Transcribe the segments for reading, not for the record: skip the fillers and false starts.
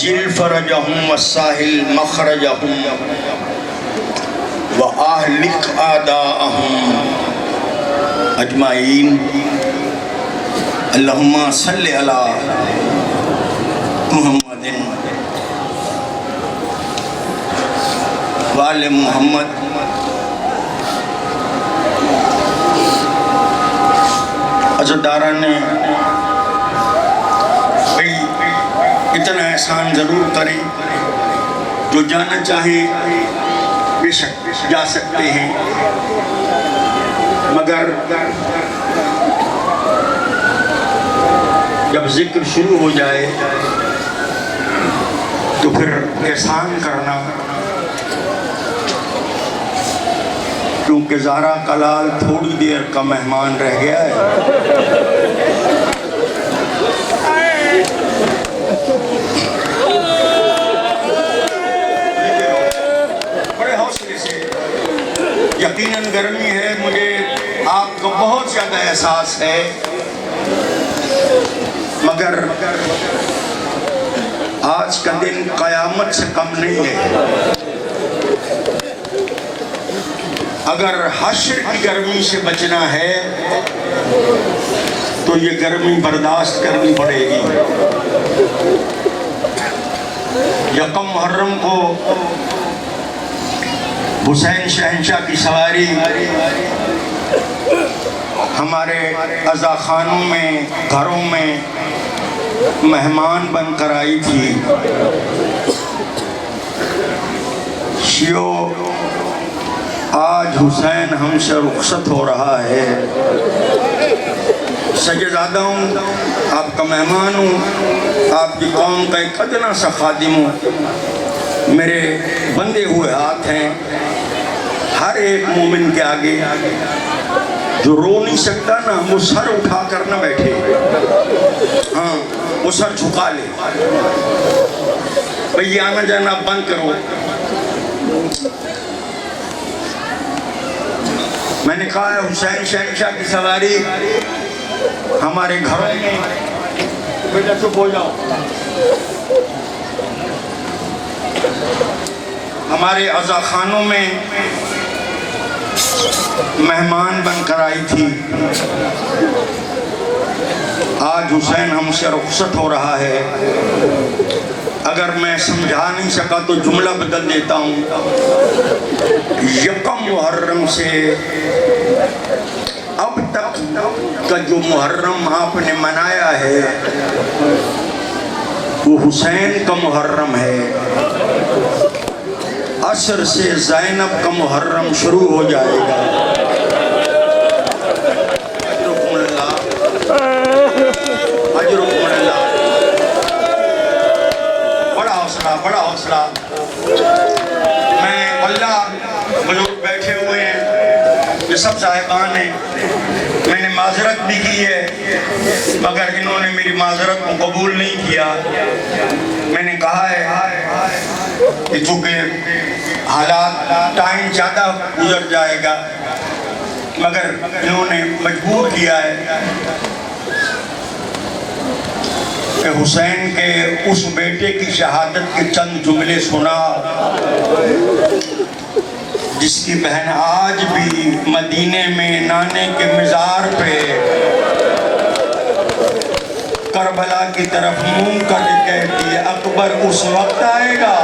وعجل فرجهم وساهل مخرجهم وأهلك أعداءهم أجمعين اللهم صل على محمد وآل محمد عزتداران نے اتنا احسان ضرور کریں، جو جانا چاہیں بے شک جا سکتے ہیں، مگر جب ذکر شروع ہو جائے تو پھر احسان کرنا، کیونکہ زہرا کلال تھوڑی دیر کا مہمان رہ گیا ہے۔ بڑے حوصلے سے، یقیناً گرمی ہے، مجھے آپ کو بہت زیادہ احساس ہے، مگر آج کا دن قیامت سے کم نہیں ہے۔ اگر حشر کی گرمی سے بچنا ہے تو یہ گرمی برداشت کرنی پڑے گی۔ یکم محرم کو حسین شہنشاہ کی سواری ہمارے عزا خانوں میں، گھروں میں مہمان بن کر آئی تھی۔ شیعو، آج حسین ہم سے رخصت ہو رہا ہے۔ سجدادہ ہوں، آپ کا مہمان ہوں، آپ کی قوم کا ایک ادنا سا خادم ہوں، میرے بندے ہوئے ہاتھ ہیں۔ ہر ایک مومن کے آگے جو رو نہیں سکتا نا، وہ سر اٹھا کر نہ بیٹھے، ہاں وہ سر جھکا لے۔ بھئی آنا جانا بند کرو۔ میں نے کہا ہے حسین شہنشاہ کی سواری ہمارے گھروں میں، بیٹا چپ ہو جاؤ، ہمارے عزا خانوں میں مہمان بن کر آئی تھی۔ آج حسین ہم سے رخصت ہو رہا ہے۔ اگر میں سمجھا نہیں سکا تو جملہ بدل دیتا ہوں۔ یکم محرم سے اب تک کا جو محرم آپ نے منایا ہے وہ حسین کا محرم ہے۔ عصر سے زینب کا محرم شروع ہو جائے گا۔ اجرکم اللہ، اجرکم اللہ۔ بڑا حوصلہ، بڑا حوصلہ۔ میں اللہ، بزرگ بیٹھے ہوئے ہیں، یہ سب صاحبان ہیں، میں نے معذرت بھی کی ہے مگر انہوں نے میری معذرت کو قبول نہیں کیا۔ میں نے کہا ہے کہ چونکہ حالات، ٹائم زیادہ گزر جائے گا، مگر انہوں نے مجبور کیا ہے کہ حسین کے اس بیٹے کی شہادت کے چند جملے سنا جس کی بہن آج بھی مدینے میں نانے کے مزار پہ کربلا کی طرف منہ کر کہتی ہے اکبر اس وقت آئے گا۔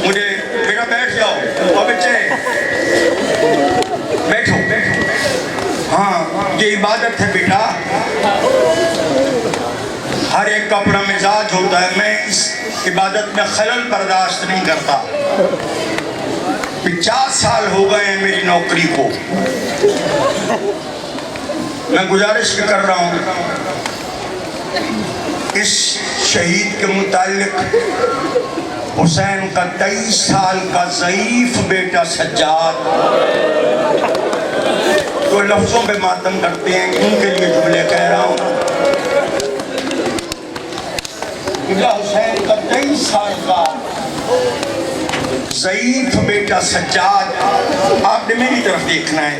مجھے بیٹا بیٹھ جاؤ، اور بچے بیٹھو، ہاں یہ عبادت ہے بیٹا، ہر ایک کا اپنا مزاج ہوتا ہے، میں اس عبادت میں خلل برداشت نہیں کرتا۔ 50 سال ہو گئے ہیں میری نوکری کو، میں گزارش کر رہا ہوں اس شہید کے متعلق حسین کا 23 سال کا ضعیف بیٹا سجاد جو لفظوں پہ ماتم کرتے ہیں، ان کے لیے جملے کہہ رہا ہوں۔ حسین کا 23 سال کا ضعیف بیٹا سجاد، آپ نے میری طرف دیکھنا ہے،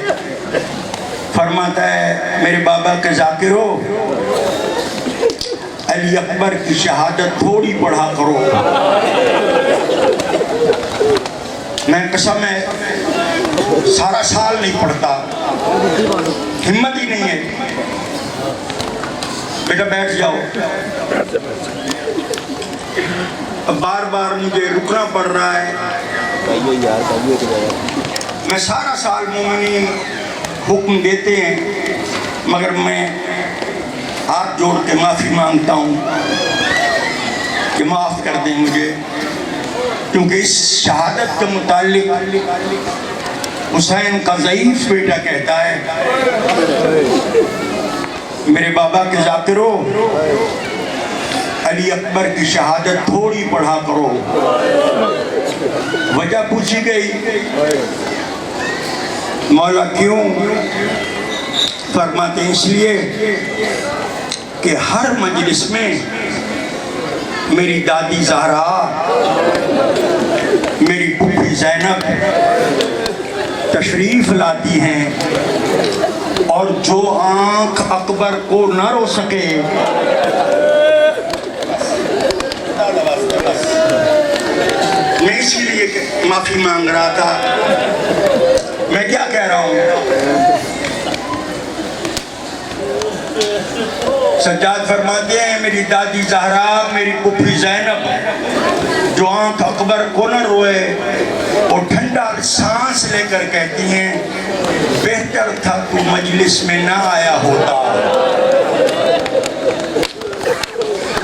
فرماتا ہے میرے بابا کے ذاکرو، علی اکبر کی شہادت تھوڑی پڑھا کرو۔ میں قسم ہے سارا سال نہیں پڑھتا، ہمت ہی نہیں ہے۔ بیٹا بیٹھ جاؤ، بار بار مجھے رکنا پڑ رہا ہے۔ میں سارا سال مومنین حکم دیتے ہیں، مگر میں ہاتھ جوڑ کے معافی مانگتا ہوں کہ معاف کر دیں مجھے، کیونکہ اس شہادت کے متعلق حسین کا ضعیف بیٹا کہتا ہے میرے بابا کے ذاکرو، علی اکبر کی شہادت تھوڑی پڑھا کرو۔ وجہ پوچھی گئی، مولا کیوں؟ فرماتے ہیں اس لیے کہ ہر مجلس میں میری دادی زہرا، میری پھوپھی زینب تشریف لاتی ہیں، اور جو آنکھ اکبر کو نہ رو سکے، میں اسی لیے معافی مانگ رہا تھا۔ میں کیا کہہ رہا ہوں؟ سجاد فرماتے ہیں میری دادی زہرا، میری پھوپھی زینب جو آنکھ اکبر کو نہ روئے، اور ٹھنڈا سانس لے کر کہتی ہیں بہتر تھا تو مجلس میں نہ آیا ہوتا،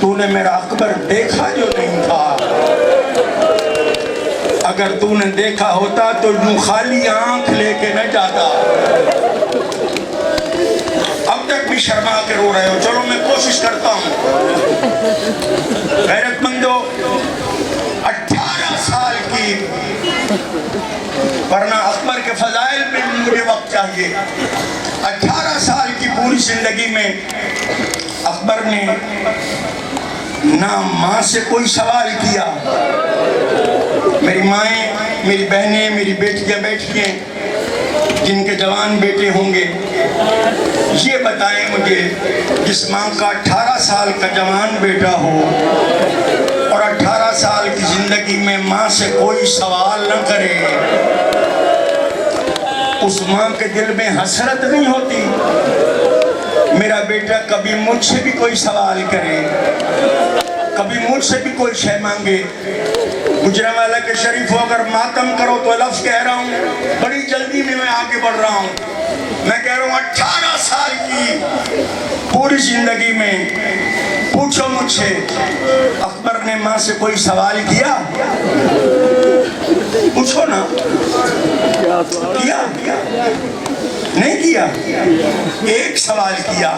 تو نے میرا اکبر دیکھا جو نہیں تھا، اگر تو نے دیکھا ہوتا تو یوں خالی آنکھ لے کے نہ جاتا۔ اب تک بھی شرما کے رو رہے ہو، چلو میں کوشش کرتا ہوں۔ غیرت مندو، 18 سال کی، ورنہ اکبر کے فضائل میں مجھے وقت چاہیے۔ 18 سال کی پوری زندگی میں اکبر نے نہ ماں سے کوئی سوال کیا۔ میری مائیں، میری بہنیں، میری بیٹیاں بیٹھی ہیں جن کے جوان بیٹے ہوں گے، یہ بتائیں مجھے، جس ماں کا 18 سال کا جوان بیٹا ہو اور 18 سال کی زندگی میں ماں سے کوئی سوال نہ کرے، اس ماں کے دل میں حسرت نہیں ہوتی میرا بیٹا کبھی مجھ سے بھی کوئی سوال کرے، کبھی مجھ سے بھی کوئی شے مانگے؟ گجرانوالہ کے شریف ہو، اگر ماتم کرو تو لفظ کہہ رہا ہوں، بڑی جلدی میں آگے بڑھ رہا ہوں۔ میں کہہ رہا ہوں 18 سال کی پوری زندگی میں پوچھو مجھ سے، اکبر نے ماں سے کوئی سوال کیا؟ پوچھو نا، کیا نہیں کیا؟ ایک سوال کیا،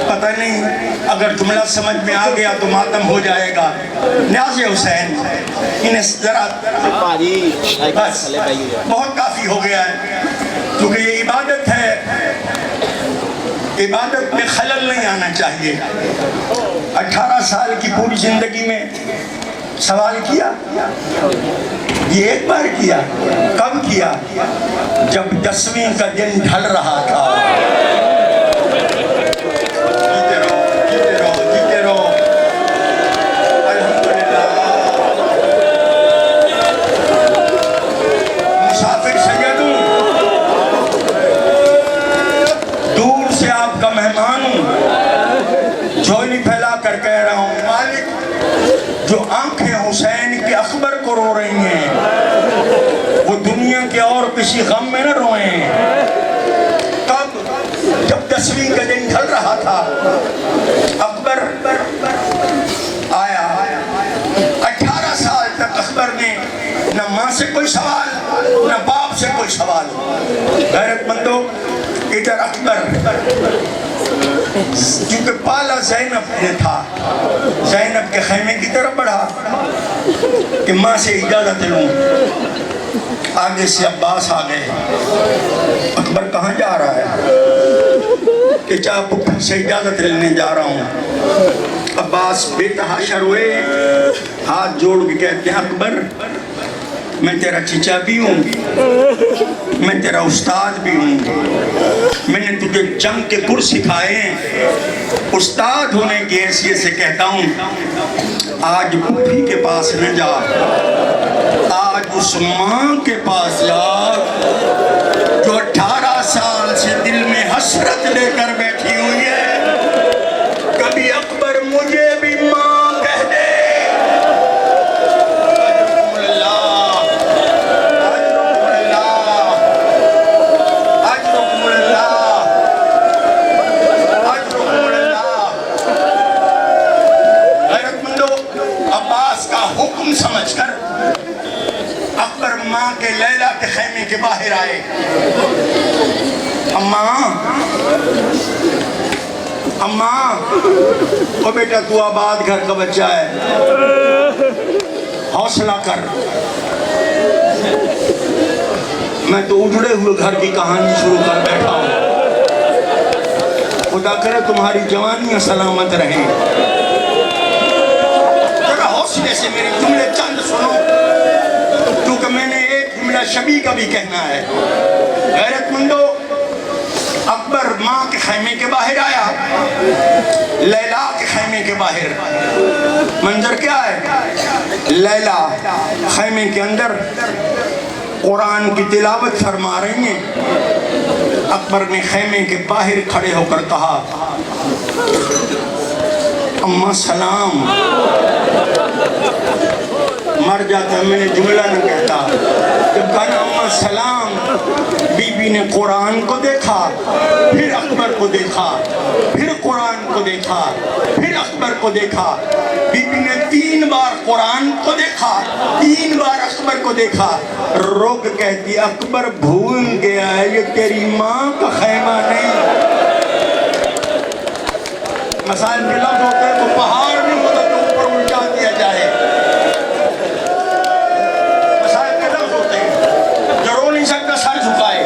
پتہ نہیں اگر جملہ سمجھ میں آ گیا تو ماتم ہو جائے گا۔ نیاز حسین، انہیں ذرا بس بہت کافی ہو گیا ہے، کیونکہ یہ عبادت ہے، عبادت میں خلل نہیں آنا چاہیے۔ 18 سال کی پوری زندگی میں سوال کیا؟ یہ ایک بار کیا۔ کب کیا؟ جب 10ویں کا دن ڈھل رہا تھا۔ جیتے رہو، جیتے رہو، جیتے رہو، الحمدللہ۔ مسافر سید ہوں، دور سے آپ کا مہمان ہوں، جھولی پھیلا کر کہہ رہا ہوں مالک، جو آنکھیں حسین کے اکبر کو رو رہی ہیں وہ دنیا کے اور کسی غم میں نہ روئیں۔ کب؟ جب 10ویں کا دن ڈھل رہا تھا، اکبر آیا۔ 18 سال تک اکبر نے نہ ماں سے کوئی سوال، نہ باپ سے کوئی سوال۔ غیرت مندو، ادھر اکبر کیونکہ پالا زینب نے تھا، زینب کے خیمے کی طرف بڑھا کہ ماں سے اجازت لوں۔ آگے سے عباس آ گئے۔ اکبر کہاں جا رہا ہے؟ کہ چاہ پھپھی سے اجازت لینے جا رہا ہوں۔ عباس بے تحاشا روئے، ہاتھ جوڑ کے کہتے ہیں اکبر میں تیرا چچا بھی ہوں، میں تیرا استاد بھی ہوں، میں نے تجھے جنگ کے گر سکھائے ہیں، استاد ہونے کی حیثیت سے کہتا ہوں آج پھوپھی کے پاس نہ جا، آج اس ماں کے پاس جا جو 18 سال سے دل میں حسرت لے کر بیٹھی ہوئی ہے، کبھی اکبر مجھے بھی ماں کہہ دے۔ سمجھ کر اکبر ماں کے لیلا کے خیمے کے باہر آئے۔ اماں او بیٹا تو آباد گھر کا بچہ ہے، حوصلہ کر، میں تو اجڑے ہوئے گھر کی کہانی شروع کر بیٹھا ہوں، خدا کرے تمہاری جوانیاں سلامت رہیں۔ حوصلے سے میرے جملے چند سنو، کیونکہ میں نے ایک جملہ شبیہ کا بھی کہنا ہے۔ غیرت مندو، اکبر ماں کے خیمے کے باہر آیا، لیلا کے خیمے کے باہر۔ منظر کیا ہے؟ لیلا خیمے کے اندر قرآن کی تلاوت فرما رہی ہیں۔ اکبر نے خیمے کے باہر کھڑے ہو کر کہا اماں سلام۔ مر جاتا میں نے جملہ نہ کہتا، جب کہا اماں سلام، بی بی نے قرآن کو دیکھا، پھر اکبر کو دیکھا، پھر قرآن کو دیکھا، پھر اکبر کو دیکھا۔ بی بی نے 3 بار قرآن کو دیکھا، 3 بار اکبر کو دیکھا، روک کہتی اکبر بھول گیا ہے یہ تیری ماں کا خیمہ نہیں۔ مسائل کے لفظ ہوتے ہیں تو پہاڑ نہیں ہوتا تو اوپر الٹا دیا جائے، مسائل کے لفظ ہوتے ہیں جو رو نہیں سکتا سر جھکائے۔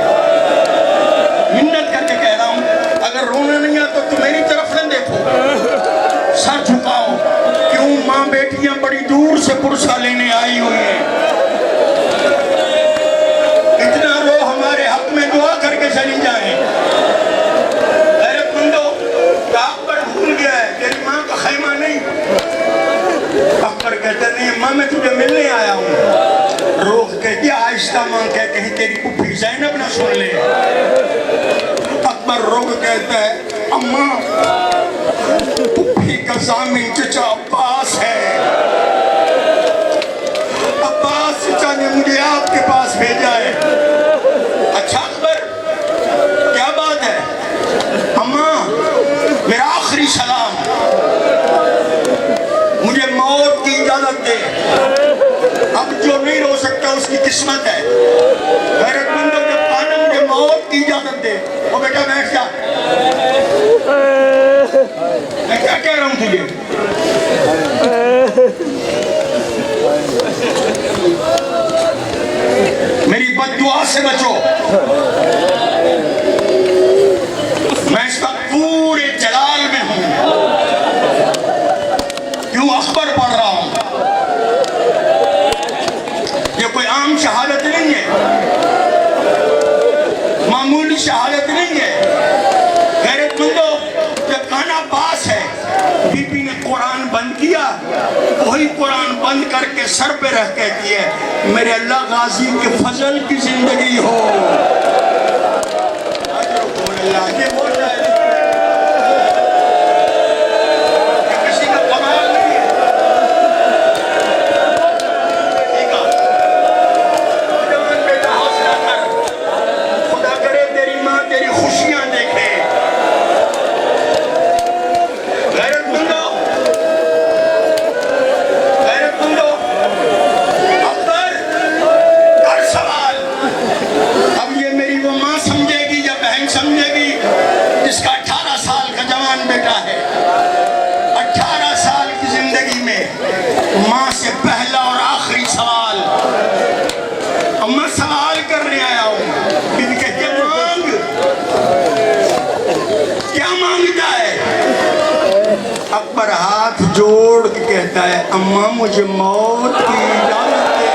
منت کر کے کہہ رہا ہوں اگر رونا نہیں آتا تو میری طرف نہ دیکھو، سر جھکاؤ۔ کیوں؟ ماں بیٹیاں بڑی دور سے پرسہ لینے آئی ہوئی ہیں، اتنا رو ہمارے حق میں دعا کر کے چلی جائیں۔ اکبر کہتا نہیں ماں میں تجھے ملنے آیا ہوں۔ روح کہتی آہستہ ماں کہ کہیں تیری پھوپھی زینب نہ سن لے۔ اکبر روح کہتا ہے اماں پھوپھی کا ضامن چچا عباس ہے، عباس چچا نے مجھے آپ کے پاس بھیجا ہے۔ اچھا اکبر کیا بات ہے؟ اماں میرا آخری سلام، مجھے موت کی اجازت دے، اب جو نہیں رو سکتا اس کی قسمت ہے۔ غیرت مندوں جب کہا مجھے موت کی اجازت دے، وہ بیٹا بیٹھ جا، میں کیا کہہ رہا ہوں تجھے؟ میری بد دعا سے بچو، میں اس کا پورے جلال میں ہوں، کیوں اکبر پڑھ رہا ہوں۔ یہ کوئی عام شہادت نہیں ہے، معمولی شہادت نہیں ہے۔ غیرت مندو جب کانا باس ہے، بی بی نے قرآن بند کیا، وہی قرآن بند کر کے سر پہ رہ کہتی ہے میرے اللہ غازی کے فضل کی زندگی ہو۔ اللہ یہ بول رہا ہے کسی کا کمال نہیں ہے۔ جوان بیٹا حوصلہ کر، خدا کرے تیری ماں تیری خوشیاں دیکھے۔ غیرت مندو، غیرت مندو، اکبر کر سوال۔ اب یہ میری وہ ماں سمجھے گی یا بہن سمجھے گی جس کا 18 سال کا جوان بیٹا ہے؟ 18 سال کی زندگی میں ماں سے پہلا اور آخری سوال، اماں سوال کرنے آیا ہوں۔ بیوی کہتی ہے مانگ، کیا مانگتا ہے؟ اکبر ہاتھ جوڑ کے کہتا ہے اماں مجھے موت کی اجازت دے۔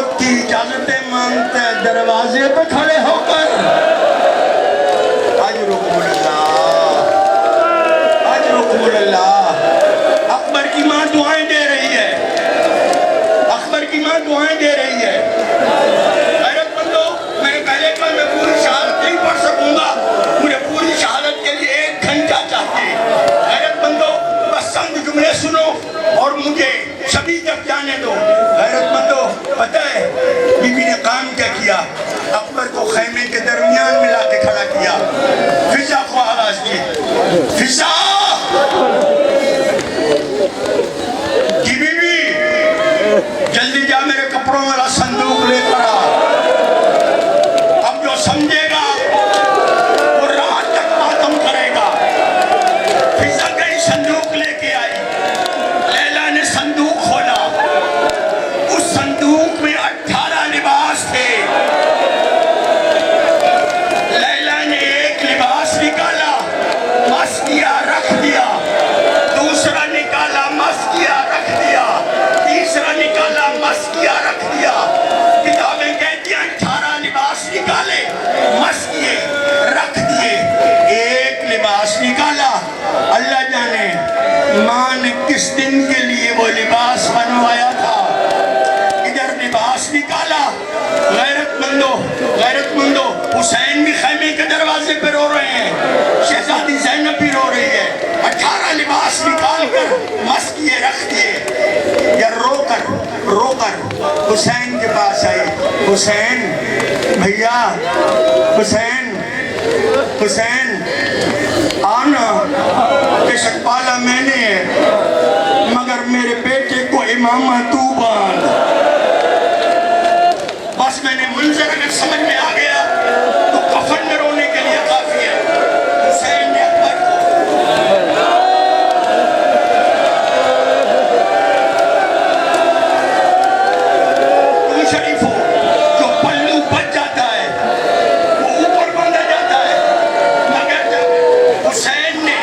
موت کی اجازتیں مانگتے ہیں دروازے پہ کھڑے ہو کر. اجرکم اللہ، اجرکم اللہ. اکبر کی ماں دعائیں دے رہی ہے، اکبر کی ماں دعائیں دے رہی ہے. غیرت مندو، میں پہلے کل میں پوری شہادت نہیں پڑھ سکوں گا، مجھے پوری شہادت کے لیے 1 گھنٹہ چاہیے. غیرت مندو بس چند جملے سنو اور مجھے شبی تک جانے دو. غیرت مندو پتہ ہے بی بی نے کام کیا کیا؟ اکبر کو خیمے کے درمیان میں لا کے کھڑا کیا، فضا کو آواز دی، فضا کی بی بی جلدی جا میرے کپڑوں والا صندوق لے کر آ. اب جو سمجھے گا وہ رات تک ماتم کرے گا. فضا گئی صندوق لے کے آئی. لیلا نے صندوق کھولا، اس صندوق میں 18 لباس تھے. لیلا نے ایک لباس نکالا، مس کیا، رکھ دیا. دوسرا نکالا، مس کیا، رکھ دیا. تیسرا نکالا، مس کیا، رکھ دیا. کتابیں کہتی ہیں 18 لباس نکالے، مس کیے، رکھ دیے. ایک لباس نکالا، اللہ جانے ماں نے کس دن کے لیے وہ لباس بنوایا تھا. ادھر لباس نکالا. غیرت مندو حسین بھی خیمے کے دروازے پہ رو رہے ہیں، شہزادی زینب بھی رو رہی ہے. 18 لباس نکال کر مس کیے، رکھ دیے. یا رو کر حسین کے پاس آئے. حسین بھیا، حسین آنا، کہ شکپالا میں نے ہے مگر میرے بیٹے کو امامہ تو باندھ. بس میں نے منظر اگر سمجھ میں آ گیا تو کفن میں رونے کے لیے کافی ہے. حسین نے اکبر کو تم شریف ہو، جو پلو بچ جاتا ہے وہ اوپر باندھا جاتا ہے. مگر جب حسین نے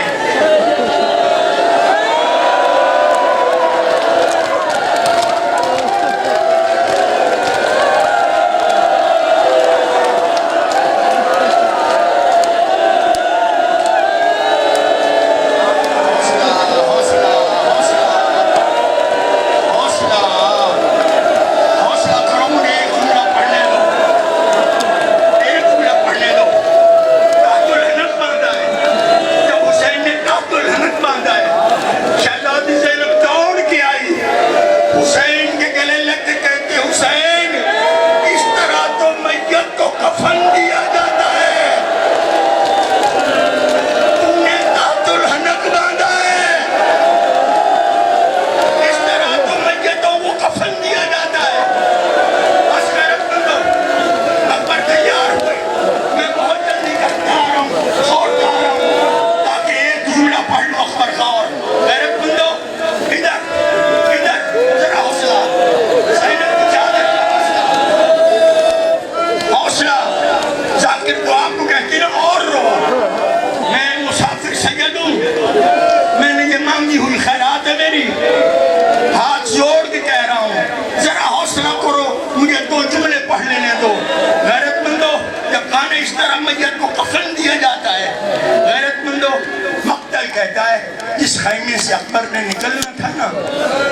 جس خیمے سے اکبر نے نکلنا تھا نا،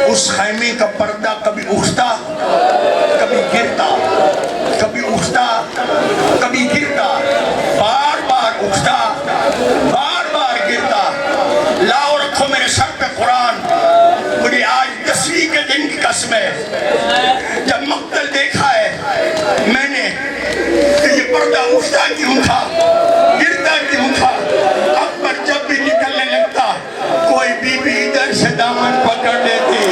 اس خیمے کا پردہ کبھی اٹھتا کبھی گرتا، کبھی اٹھتا کبھی گرتا، بار بار اٹھتا بار بار گرتا. لاؤ رکھو میرے سر پہ قرآن. مجھے آج 10ویں کے دن کی قسم ہے، جب مقتل دیکھا ہے میں نے کہ یہ پردہ اٹھتا کیوں تھا، گرتا کیوں تھا. اکبر جب بھی نکلنے لگتا کوئی بی بی ادھر سے دامن پکڑ لیتی،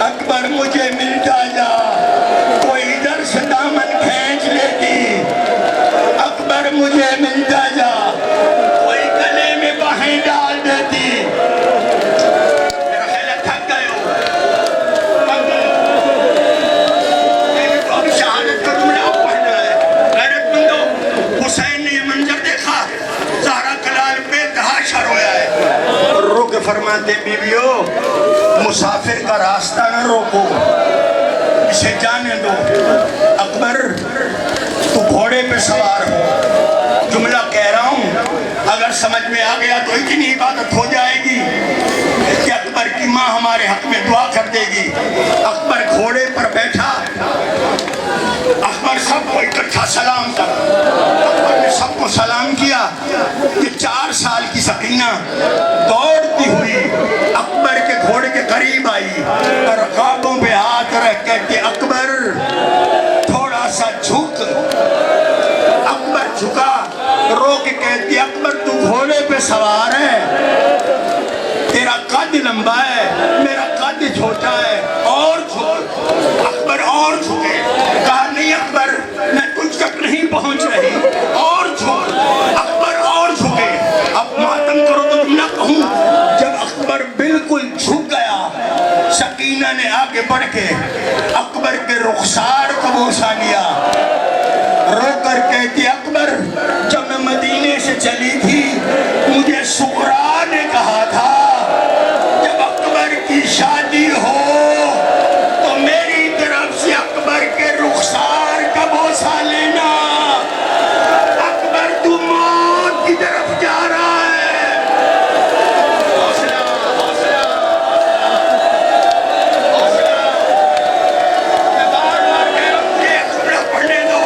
اکبر مجھے ملتا جا. کوئی ادھر سے دامن کھینچ لیتی، اکبر مجھے ملتا جا. کوئی گلے میں باہیں ڈال دیتی. میرا خیال ہے تھک گئے ہو، میں نے تو ابھی شہادت کا جملہ پڑھنا ہے. غیرت مندو، حسین نے یہ منظر دیکھا، زہرا کلال پہ تحاشا رویا ہے. فرماتے بیویو، مسافر کا راستہ نہ روکو، اسے جانے دو، اکبر تو گھوڑے پہ سوار ہو، جملہ کہہ رہا ہوں اگر سمجھ میں آ گیا تو اتنی عبادت ہو جائے گی کہ اکبر کی ماں ہمارے حق میں دعا کر دے گی۔ اکبر گھوڑے پر بیٹھا، اکبر سب کو اکٹھا سلام کر، اکبر نے سب کو سلام کیا کہ 4 سال کی سکینہ دوڑتی ہوئی اکبر کے گھوڑے کے قریب آئی اور رکابوں پہ ہاتھ رکھ کہتے اکبر تھوڑا سا جھک۔ اکبر جھکا، رو کے کہتی اکبر تو گھوڑے پہ سوار ہے، تیرا قد لمبا ہے، میرا قد چھوٹا ہے، اور جھک۔ اکبر اور جھکے، کہا نہیں اکبر میں تجھ تک نہیں پہنچ رہی، اور جھک۔ اکبر اور جھکے، اب ماتم کرو تو تم نہ کہوں۔ جب اکبر بالکل جھک گیا، سکینہ نے آگے بڑھ کے اکبر کے رخسار کو بوسا لیا، رو کر کہتی اکبر جب میں مدینے سے چلی تھی مجھے سغرا نے کہا تھا جب اکبر کی شادی ہو تو میری طرف سے اکبر کے رخسار کا بوسا لینا۔ اکبر تو موت کی طرف جا رہا ہے۔ حوصلہ حوصلہ حوصلہ، میں بار بار کہہ رہا ہوں مجھے ایک جملہ پڑھنے دو۔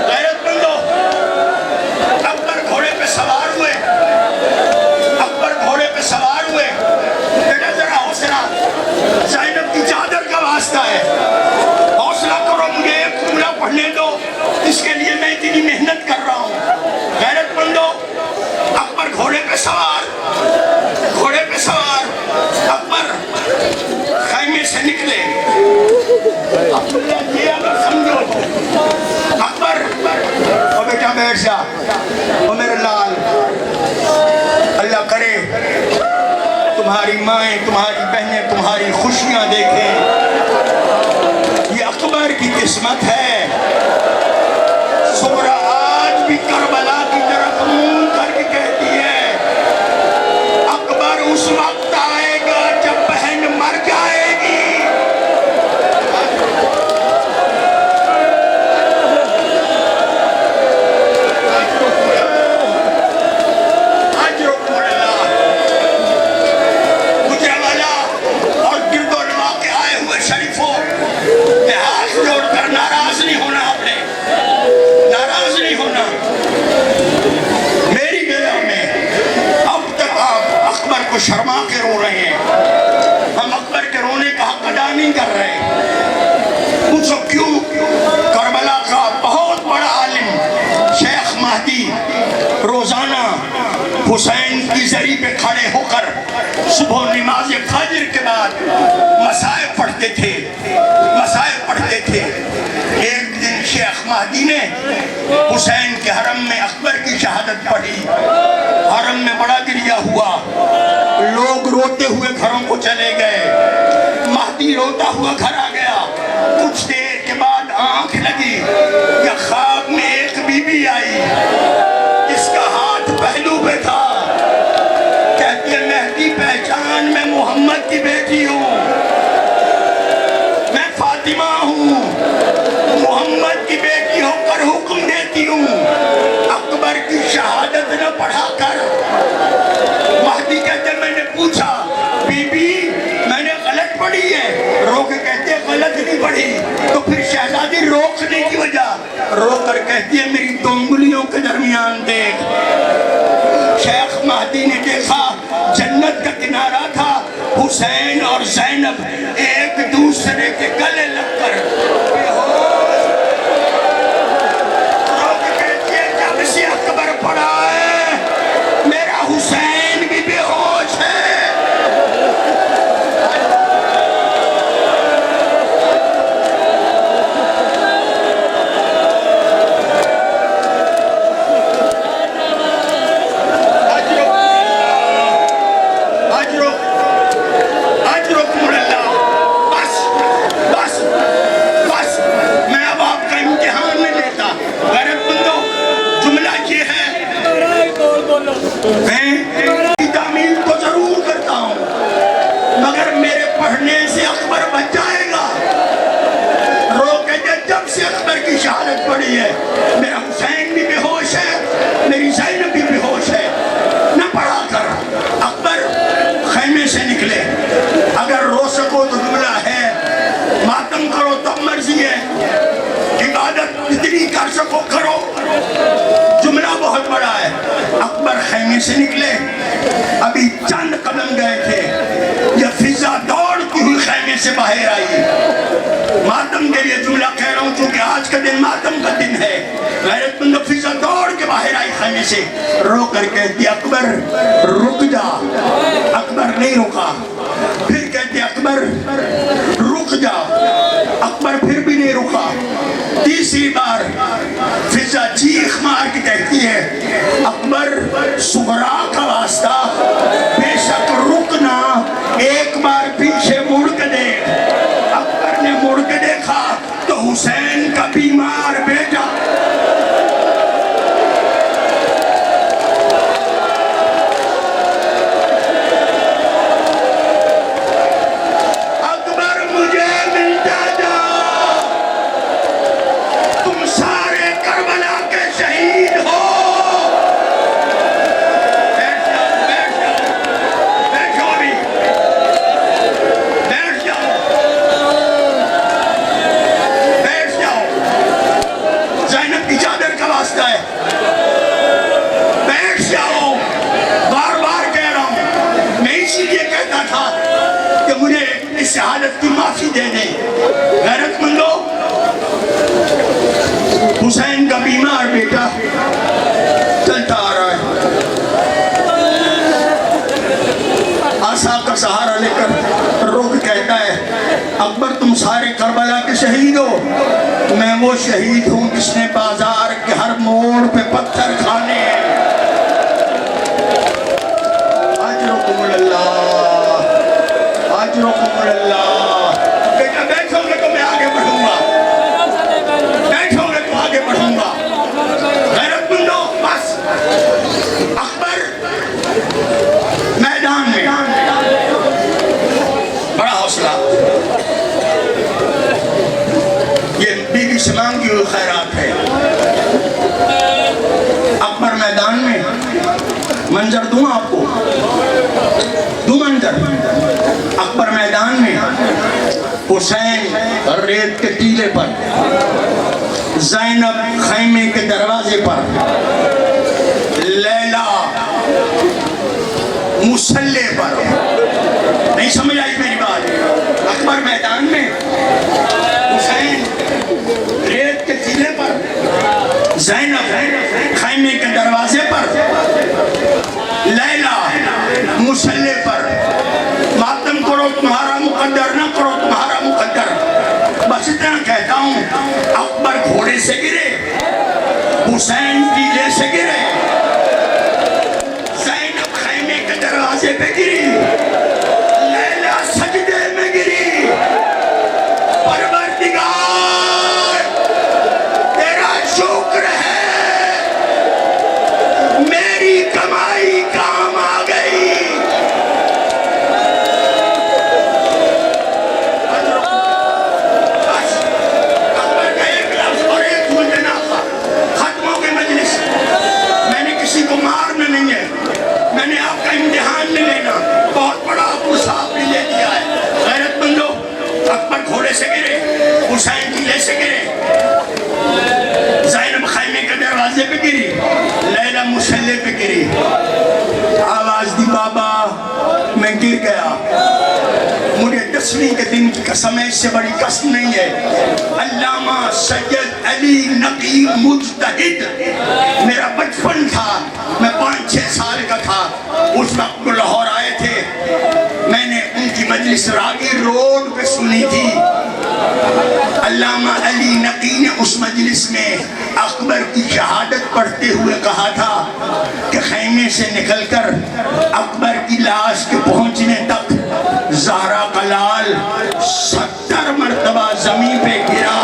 غیرت مندو، اکبر گھوڑے پہ سوار ہوئے، اکبر گھوڑے پہ سوار ہوئے۔ بیٹا ذرا حوصلہ، زینب کی چادر کا واسطہ ہے، حوصلہ کرو مجھے ایک جملہ پڑھنے دو، اس کے لیے میں اتنی محنت کر رہا ہوں۔ غیرت مندو، اکبر گھوڑے پہ سوار، گھوڑے پہ سوار، اکبر خیمے سے نکلے۔ یہ اگر سمجھو تو اکبر، او بیٹا بیٹھ جا، او میرے لال، اللہ کرے تمہاری مائیں تمہاری بہنیں تمہاری خوشیاں دیکھیں، یہ اکبر کی قسمت ہے۔ سغرا آج بھی کربلا کی طرف منہ کر کے کہتی ہے اکبر اس وقت آئے گا جب بہن مر جائے گی۔ شرما کے رو رہے ہیں، ہم اکبر کے رونے کا حق ادا نہیں کر رہے۔ پوچھو کیوں؟ کربلا کا بہت بڑا عالم شیخ مہدی روزانہ حسین کی زری پہ کھڑے ہو کر صبح نماز فجر کے بعد مسائب پڑھتے تھے، مسائب پڑھتے تھے۔ ایک دن شیخ مہدی نے حسین کے حرم میں اکبر کی شہادت پڑھی، حرم میں بڑا گریہ ہوا، لوگ روتے ہوئے گھروں کو چلے گئے، مہدی روتا ہوا گھر آ گیا۔ کچھ دیر کے بعد آنکھ لگی کہ خواب میں ایک بی بی آئی جس کا ہاتھ پہلو پہ تھا، کہتی ہے مہدی پہچان میں محمد کی بیٹی ہوں، میں فاطمہ ہوں، محمد کی بیٹی ہو کر حکم دیتی ہوں اکبر کی شہادت نہ پڑھا کر۔ مہدی کہتے میں نے پوچھا بی بی میں نے غلط پڑھی ہے، رو کے کہتے غلط نہیں پڑھی، تو پھر شہزادی روکنے کی وجہ، رو کر کہتی ہے میری 2 انگلیوں کے درمیان دیکھ۔ شیخ مہدی نے دیکھا جنت کا کنارہ تھا، حسین اور زینب ایک دوسرے کے گلے لگ کر بے ہوش، رو کے کہتی ہے جب سے اکبر پڑا ہے میرا حسین بھی بے ہوش ہے۔ تعمیل تو خیمے سے نکلے، ابھی چند قدم گئے تھے، یہ فضا دوڑتی ہوئی خیمے سے باہر آئی۔ ماتم کے لیے جملہ کہہ رہا ہوں چونکہ آج کا دن ماتم کا دن ہے۔ غیرت مند فضا دوڑ کے باہر آئی خیمے سے، رو کر کہتی اکبر رک جا۔ اکبر نہیں رکا، پھر کہتے اکبر رک جا، اکبر پھر بھی نہیں رکا۔ تیسری بار فضا چیخ مار کے کہتی ہے اکبر صغرا کا واسطہ بے شک رکنا، ایک بار پیچھے مڑ کے دیکھ۔ اکبر نے مڑ کے دیکھا تو حسین کا بیمار بیٹا شہادت کی معافی دے دیں۔ غیرت مندو، حسین کا بیمار بیٹا چلتا آ رہا ہے، عصا کا سہارا لے کر رو کے کہتا ہے اکبر تم سارے کربلا کے شہید ہو، میں وہ شہید ہوں جس نے بازار کے ہر موڑ پہ پتھر کھانے ہیں۔ اجرکم اللہ، اجرکم اللہ۔ بیٹا بیٹھو گے تو میں آگے بڑھوں گا، بیٹھو گے تو آگے بڑھوں گا۔ غیرت مندو، بس اکبر میدان میں، بڑا حوصلہ، یہ بی بی سے مانگی ہوئی خیرات ہے۔ اکبر میدان میں، منظر دوں آپ کو، دو منظر۔ اکبر میدان میں، حسین ریت کے ٹیلے پر، زینب خیمے کے دروازے پر، لیلا مسلح پر۔ نہیں سمجھ آئی میری بات؟ اکبر میدان میں، حسین ریت کے ٹیلے پر، زینب خیمے کے دروازے پر، لیلا مسلح پر۔ ماتم کرو تمہارا مقدر، نہ کرو تمہارا مقدر، بس اتنا کہتا ہوں اکبر گھوڑے سے گرے، حسین ٹیلے سے گرے، زینب خیمے کے دروازے پہ گری، لیلا سجدے میں گری۔ پروردگار تیرا شکر ہے میری کمائی کام آ گئی۔ میں نے آپ کا امتحان نہیں لینا، بہت بڑا ابو صاحب نے لے دیا ہے۔ غیرت مندو، اکبر گھوڑے سے گرے، حسین ٹیلے سے گرے، زینب خیمے کے دروازے پہ گری، لیلا مسلح پہ گری۔ آواز دی بابا میں گر گیا، مجھے 10ویں کے دن کی قسم ہے، اس سے بڑی قسم نہیں ہے۔ علامہ سید علی نقی مجتہد، میرا بچپن تھا، میں 5-6 سال کا تھا، اس وقت وہ لاہور آئے تھے، میں نے ان کی مجلس راگیر روڈ پہ سنی تھی۔ علامہ علی نقی نے اس مجلس میں اکبر کی شہادت پڑھتے ہوئے کہا تھا کہ خیمے سے نکل کر اکبر کی لاش کے پہنچنے تک زہرا کا لال 70 مرتبہ زمین پہ گرا۔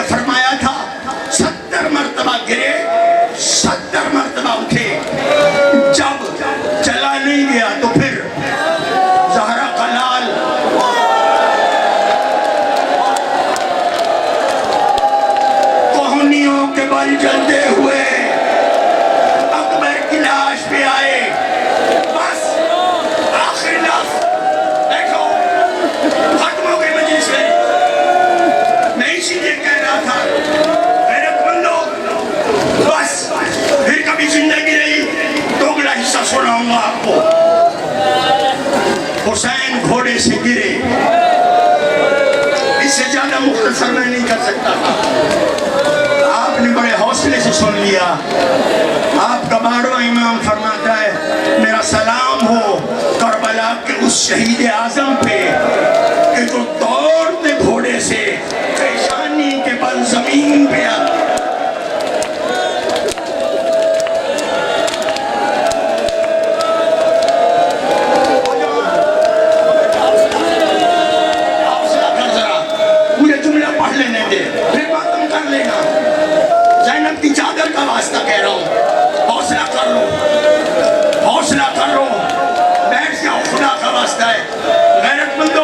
فرمایا تھا 70 مرتبہ گرے، کیا. آپ کا 12واں امام فرماتا ہے میرا سلام ہو کربلا کے اس شہید اعظم پہ کہ جو دوڑتے گھوڑے سے پیشانی کے بل زمین پہ کی چادر کا واسطہ کہہ رہا ہوں. حوصلہ کر لو, حوصلہ کر لو, بیٹھ جاؤ, خدا کا واسطہ ہے. غیرت مندو,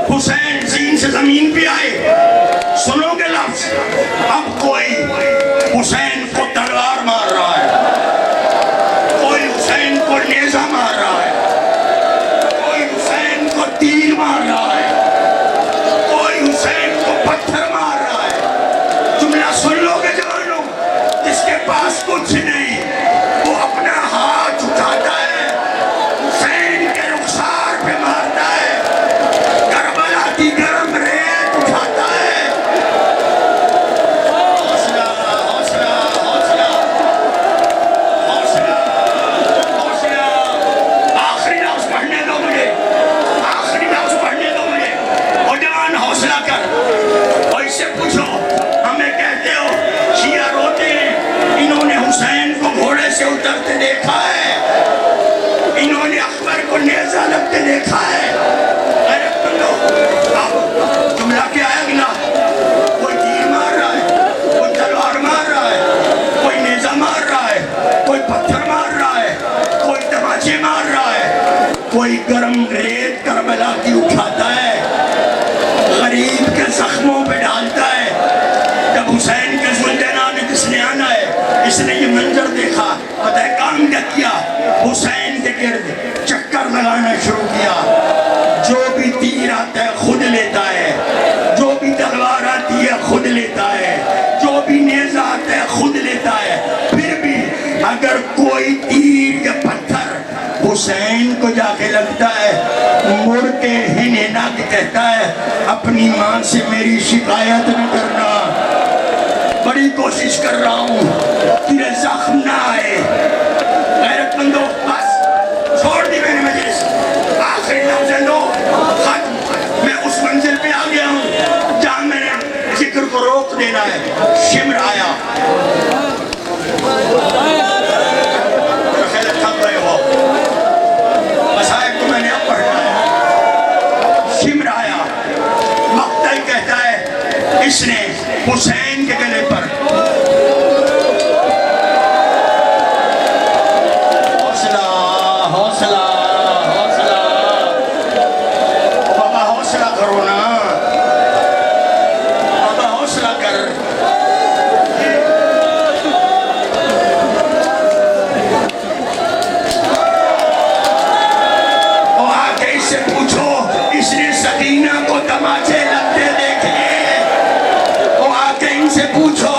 حسین زین سے زمین پہ آئے, سنو گے لفظ, اب کوئی حسین کو تلوار مار رہا ہے, کوئی حسین کو نیزہ مار رہا ہے, کوئی حسین کو تیر مار رہا ہے, کوئی حسین کو پتھر مار رہا ہے. جملہ سن لو گے جوانوں, جس کے پاس کچھ نہیں وہ اپنا ہاتھ اٹھاتا ہے, حسین کے رخسار پہ مارتا ہے, کربلا کی گرم ریت اٹھاتا ہے. حوصلہ حوصلہ حوصلہ حوصلہ حوصلہ. آخری لفظ پڑھنے دو مجھے, آخری لفظ پڑھنے دو مجھے. او جوان حوصلہ کر, اور اس سے پوچھو ہمیں کہتے ہو شیعہ روتے ہیں, انہوں نے حسین کو گھوڑے سے اترتے دیکھا ہے, انہوں نے اکبر کو نیزہ لگتے دیکھا ہے. غیرت مندو, اب جملہ کیا ہے اگلا, کوئی تیر مار رہا ہے, کوئی تلوار مار رہا ہے, کوئی نیزہ مار رہا ہے, کوئی پتھر مار رہا ہے, کوئی تماچے مار رہا ہے, کوئی گرم ریت کربلا کی اٹھاتا ہے, غریب کے زخموں پہ ڈالتا ہے. جب حسین کے زلجنا نے جس نے آنا ہے, اس نے یہ منظر دیکھا, پتہ ہے کام کیا کیا, حسین کے گرد چکر لگانا شروع کیا. جو بھی تیر آتا ہے خود لیتا ہے, جو بھی تلوار آتی ہے خود لیتا ہے, جو بھی نیزہ آتا ہے خود لیتا ہے. پھر بھی اگر کوئی تیر یا پتھر حسین کو جا کے لگتا ہے, مڑ کے ہنا کے کہتا ہے اپنی ماں سے میری شکایت نہ کرنا, بڑی کوشش کر رہا ہوں تیرے زخم نہ آئے. غیرت مندو, بس چھوڑ دی میں نے مجلس, آخری لفظ دو, ختم. میں اس منزل پہ آ گیا ہوں جہاں میں نے ذکر کو روک دینا ہے. شمر آیا, خیلت تھک گئے ہو, مسائب کو میں نے اب پڑھنا ہے. شمر آیا, مقتل کہتا ہے اس نے حسین کے گلے پر حوصلہ حوصلہ حوصلہ, بابا حوصلہ کرو نا, بابا حوصلہ کر. اور آ کے اس سے پوچھو اس نے سکینہ کو تماچے لگتے دیکھے, اور آ کے ان سے پوچھو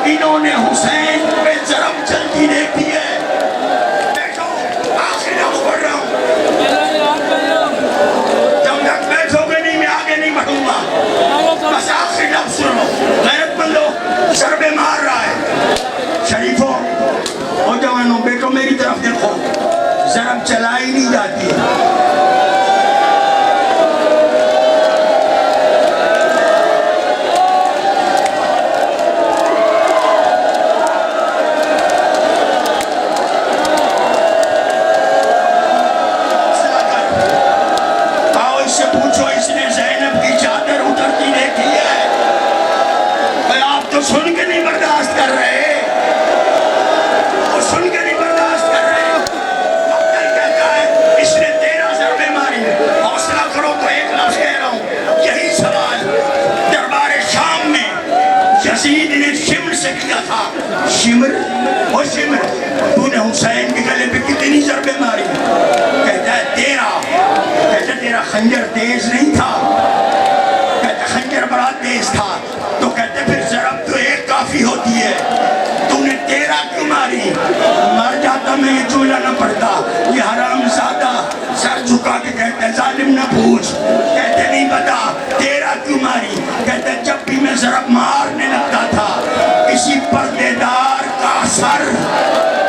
انہوں نے حسین پہ ضرب چلتی دیکھی ہے. بیٹھو, آخری لفظ پڑھ رہا ہوں, جب تک بیٹھو گے نہیں میں آگے نہیں بڑھوں گا, بس آخری لفظ سنو. غیرت مندو, ضربے مار رہا ہے. شریفوں اور جوانوں, بیٹو میری طرف دیکھو, ضرب چلائی نہیں جاتی. سن کے نہیں برداشت کر رہے, وہ سن کے نہیں برداشت کر رہے. مقتل کہتا ہے اس نے 13 ضربے ماری. حوصلہ کرو تو ایک لفظ کہہ رہا ہوں, یہی سوال دربار شام میں یزید نے شمر سے کیا تھا. شمر, وہ شمر, تو نے حسین کے گلے پہ کتنی ضربے ماری؟ کہتا ہے 13. کہتا ہے تیرا خنجر تیز نہیں تھا؟ کہتا ہے خنجر بڑا تیز تھا. تو کہتے پھر ضرب تو ایک کافی ہوتی ہے, تو نے 13 کیوں ماری؟ مر جاتا میں یہ جملہ نہ پڑھتا. یہ حرام زادہ سر جھکا کے کہتے ہیں ظالم نہ پوچھ, کہتے نہیں پتا 13 کیوں ماری. کہتے جب بھی میں ضرب مارنے لگتا تھا کسی پردے دار کا سر